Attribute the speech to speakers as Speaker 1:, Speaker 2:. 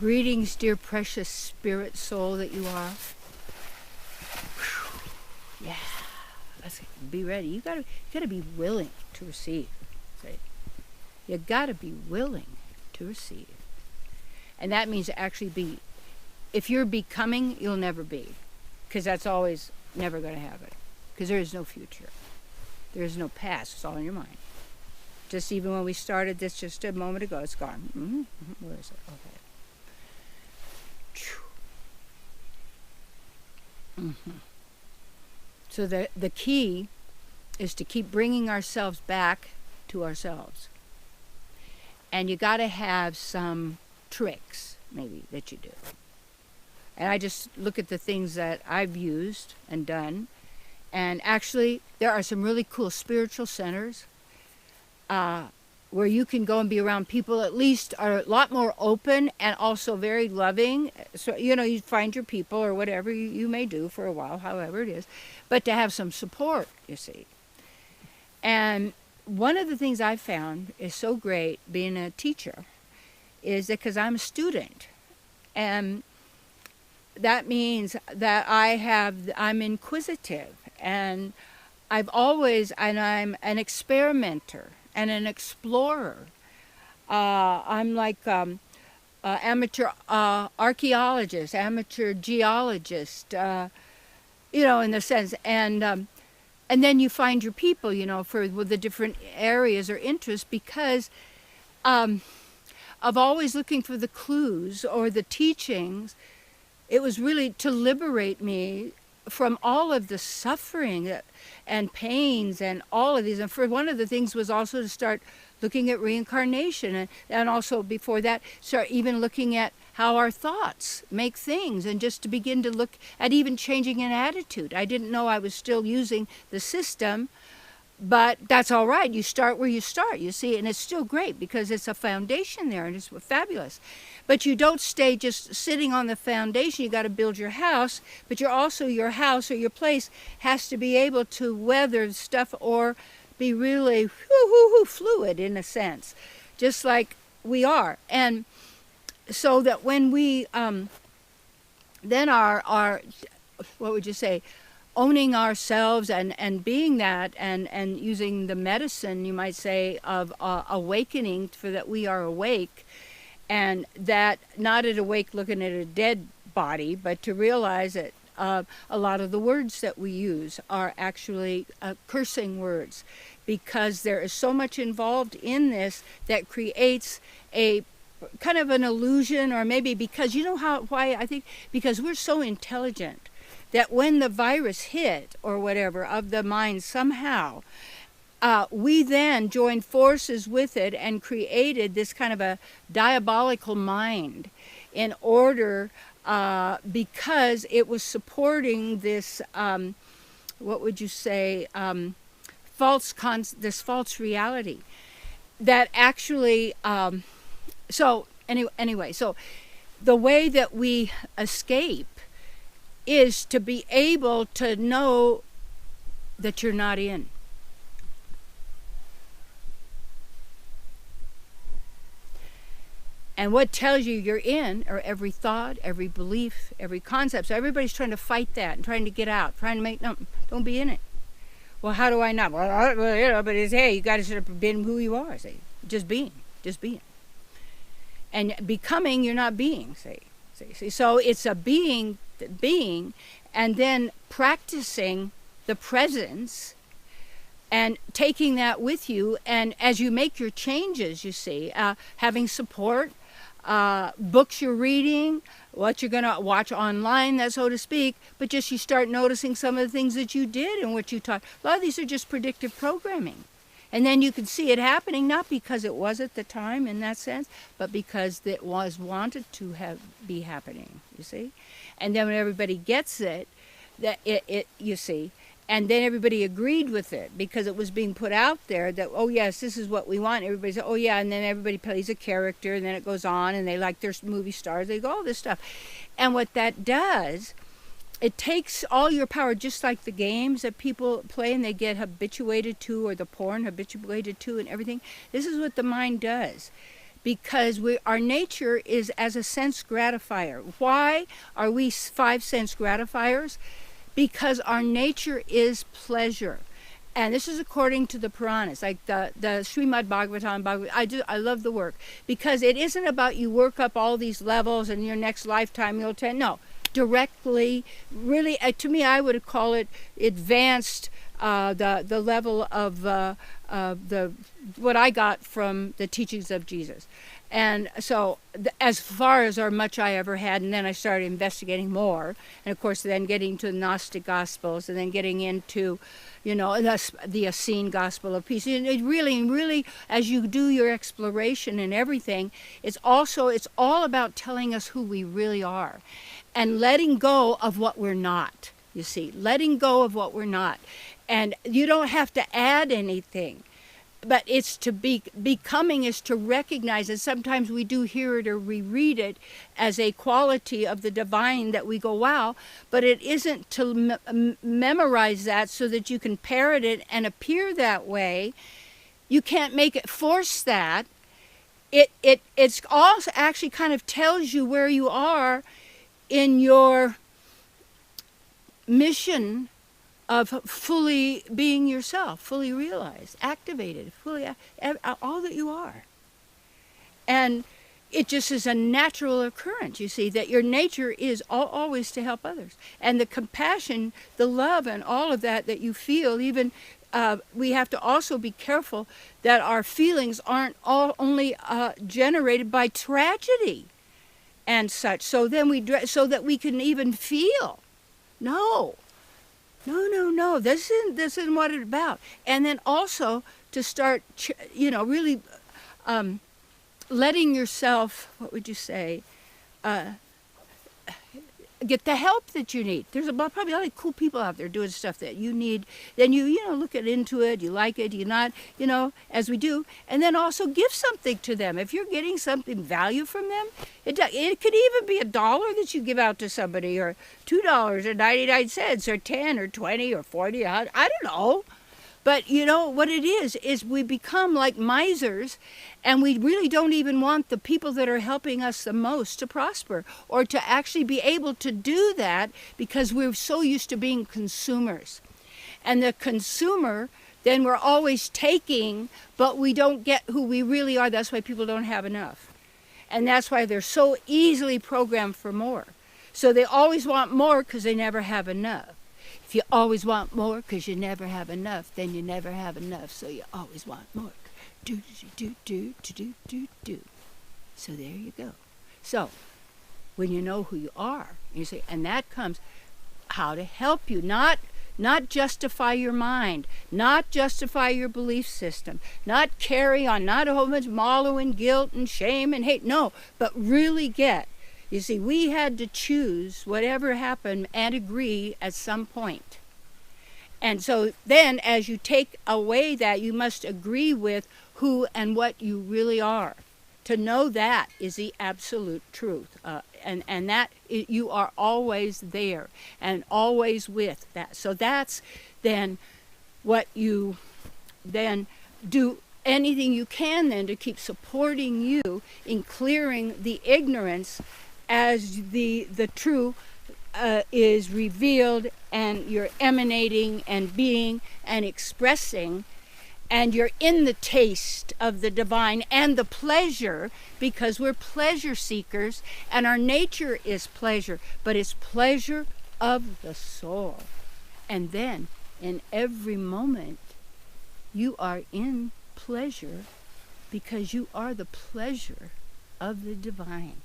Speaker 1: Greetings, dear precious spirit soul that you are. Yeah, let's be ready. You gotta be willing to receive. Say, you gotta be willing to receive, and that means to actually be. If you're becoming, you'll never be, because that's always never going to happen. Because there is no future, there is no past. It's all in your mind. Just even when we started this just a moment ago, it's gone. Where is it? Okay. So the key is to keep bringing ourselves back to ourselves. And you got to have some tricks, maybe, that you do. And I just look at the things that I've used and done. And actually, there are some really cool spiritual centers where you can go and be around people at least are a lot more open and also very loving. So, you find your people or whatever you may do for a while, however it is. But to have some support, you see. And one of the things I found is so great being a teacher is that because I'm a student. And that means that I'm inquisitive. And I'm an experimenter and an explorer. I'm like amateur archaeologist, amateur geologist, in the sense. And then you find your people, for the different areas or interests, because of always looking for the clues or the teachings. It was really to liberate me from all of the suffering and pains and all of these. And for one of the things was also to start looking at reincarnation, and also before that, start even looking at how our thoughts make things, and just to begin to look at even changing an attitude. I didn't know I was still using the system, but that's all right. You start where you start, you see, and it's still great because it's a foundation there, and it's fabulous. But you don't stay just sitting on the foundation. You got to build your house, but your house or your place has to be able to weather stuff or be really fluid in a sense, just like we are. And so that when we then are what would you say, owning ourselves and being that and using the medicine, you might say, of awakening, for that we are awake. And that not at awake looking at a dead body, but to realize that a lot of the words that we use are actually cursing words, because there is so much involved in this that creates a kind of an illusion, or maybe because why I think because we're so intelligent that when the virus hit or whatever of the mind somehow, we then joined forces with it and created this kind of a diabolical mind in order, because it was supporting this, what would you say, this false reality that actually, so the way that we escape is to be able to know that you're not in. And what tells you you're in are every thought, every belief, every concept. So everybody's trying to fight that and trying to get out, trying to make, no, don't be in it. Well, how do I not? Well, but it's, hey, you got to sort of be who you are. Say, just being. And becoming, you're not being. Say. So it's a being, and then practicing the presence and taking that with you. And as you make your changes, you see, having support, books you're reading, what you're going to watch online, that so to speak, but just you start noticing some of the things that you did and what you taught. A lot of these are just predictive programming. And then you can see it happening, not because it was at the time in that sense, but because it was wanted to be happening, you see? And then when everybody gets it, that it you see, and then everybody agreed with it because it was being put out there that, oh yes, this is what we want. Everybody said, oh yeah, and then everybody plays a character, and then it goes on, and they like their movie stars, they go, all this stuff. And what that does, it takes all your power, just like the games that people play and they get habituated to, or the porn habituated to and everything. This is what the mind does. because our nature is as a sense gratifier. Why are we 5 sense gratifiers? Because our nature is pleasure. And this is according to the Puranas, like the Srimad Bhagavatam. I love the work, because it isn't about you work up all these levels and your next lifetime you'll attend. No, directly, really, to me, I would call it advanced, the level of what I got from the teachings of Jesus. And so as far as much I ever had, and then I started investigating more, and of course then getting to the Gnostic Gospels, and then getting into, the Essene Gospel of Peace. And it really, as you do your exploration and everything, it's all about telling us who we really are, and letting go of what we're not, you see, letting go of what we're not. And you don't have to add anything. But it's to becoming is to recognize, and sometimes we do hear it or we read it as a quality of the divine that we go, wow, but it isn't to memorize that so that you can parrot it and appear that way. You can't make it force that. It's also actually kind of tells you where you are in your mission of fully being yourself, fully realized, activated, fully all that you are. And it just is a natural occurrence, you see, that your nature is always to help others. And the compassion, the love, and all of that you feel, even we have to also be careful that our feelings aren't only generated by tragedy and such, so that we can even feel. No. This isn't what it's about. And then also to start, really letting yourself, what would you say, get the help that you need. There's probably a lot of cool people out there doing stuff that you need. Then you look into it, you like it, you not, as we do. And then also give something to them. If you're getting something value from them, it could even be $1 that you give out to somebody, or $2.99, or 10 or 20 or 40. I don't know. But what it is we become like misers, and we really don't even want the people that are helping us the most to prosper, or to actually be able to do that, because we're so used to being consumers. And the consumer, then we're always taking, but we don't get who we really are. That's why people don't have enough. And that's why they're so easily programmed for more. So they always want more because they never have enough. If you always want more because you never have enough, then you never have enough, so you always want more. Do. So there you go. So when you know who you are, you say, and that comes how to help you, not justify your mind, not justify your belief system, not carry on, not a whole bunch of wallow in guilt and shame and hate, no, but really get. You see, we had to choose whatever happened and agree at some point. And so then as you take away that, you must agree with who and what you really are. To know that is the absolute truth. And that you are always there and always with that. So that's then what you then do. Anything you can then to keep supporting you in clearing the ignorance as the true is revealed, and you're emanating and being and expressing, and you're in the taste of the divine and the pleasure, because we're pleasure seekers, and our nature is pleasure, but it's pleasure of the soul. And then in every moment you are in pleasure, because you are the pleasure of the divine.